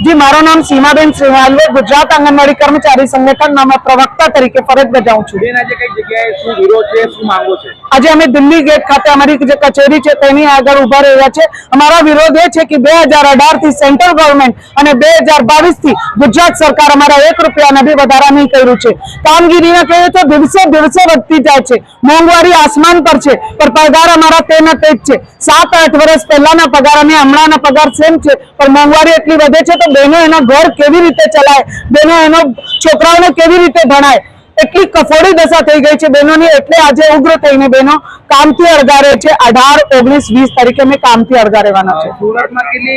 जी, मारू नाम सीमाबेन सिंहालवे, गुजरात आंगणवाड़ी कर्मचारी संगठन में प्रवक्ता तरीके फरज बजाऊं छुं। आज अमे दिल्ली गेट खाते अमारी जे कचेरी छे तेनी आगळ उभा रह्या छे। अमारा विरोध ए छे कि 2018 थी सेंट्रल गवर्नमेंट अने 2022 थी गुजरात सरकार अमारा 1 रूपिया भी वधारा नहीं कर्युं छे। कामगीरी ने कहे तो दिवसे दिवसे वधती जाय छे। मोंघवारी आसमान पर छे, पर पगार अमारा तेना तेज छे। 7-8 वर्ष पहेलाना पगार अने हमणांना पगार सेम छे, पर मोंघवारी एटली वधे छे तो बहनों एना घर केवी रीते चलाय, बहनों एनो छोकराओने केवी रीते भणाय, એટલી કફોડી દશા થઈ ગઈ છે બહેનોની। એટલે આજે ઉગ્ર થઈને બહેનો કામથી અળગારે છે। 18, 19, 20 તારીખે મેં કામથી અળગા રહેવાના છે। સુરતમાં કેટલી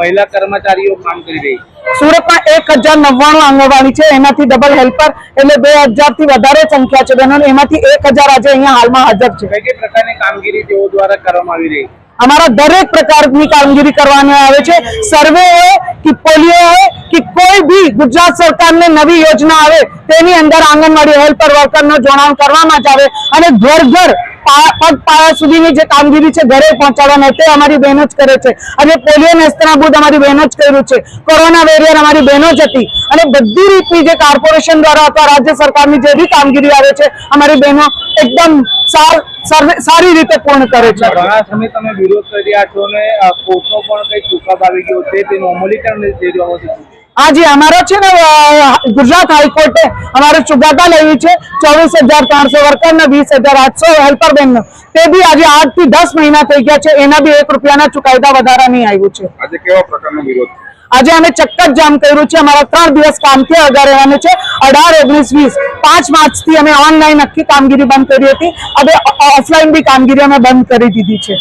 મહિલા કર્મચારીઓ કામ કરી રહી? સુરતમાં 1099 આંગણવાડી છે, એમાંથી ડબલ હેલ્પર એટલે 2000 થી વધારે સંખ્યા છે બહેનોની। એમાંથી 1000 આજે અહીંયા હાલમાં હાજર છે। કઈ કઈ પ્રકારની કામગીરી તેઓ દ્વારા કરવામાં આવી રહી? हमारा दरेक प्रकार की कामगीरी करवाने आवे छे। सर्वे हो कि पोलियो हो कि कोई भी गुजरात सरकार ने नवी योजना आवे तेनी अंदर आंगणवाड़ी हेल्पर वर्कर नो जोड़ाण करवामां ज आवे अने घर घर पग पाया सुधीनी जे कामगीरी छे घरे पहोंचाडवानी ते अमारी बहनो ज करे छे। अने पोलियो नेस्तनाबूद अमारी बहनो ज कर्युं छे। कोरोना वेरियर अमारी बहनो ज हती अने बधी रीतनी जे कॉर्पोरेशन द्वारा अथवा राज्य सरकारनी जे भी कामगीरी आवे छे अमारी बहनो एकदम सारी रीते पूर्ण करे छे। घणा समय तमे विरोध કરી રહ્યા છો ને કોર્ટનો પણ કઈ ચુકાદો આવી ગયો છે તેનું અમલીકરણ થઈ રહ્યું છે? हाँ जी, हमारा छे ने गुजरात हाईकोर्टे हमारे चुकादा लेवी छे 24,300 वर्कर ने 20,800 हेल्पर बेन ते भी आज 8 થી 10 महीना थई गया छे। एना भी 1 रूपिया चुकादा वधारा नहीं आव्युं छे। आज केवा प्रकारनो विरोध? आज अमे चक्कर जाम कर्युं छे। अमारा 3 दिवस कामथी अळगा रहेवानुं छे। 18, 19, 20 5 मार्च थी अमे ऑनलाइन आखी कामगीरी बंद करी हती। हवे ऑफलाइन भी कामगीरी अमे बंद करी दीधी छे।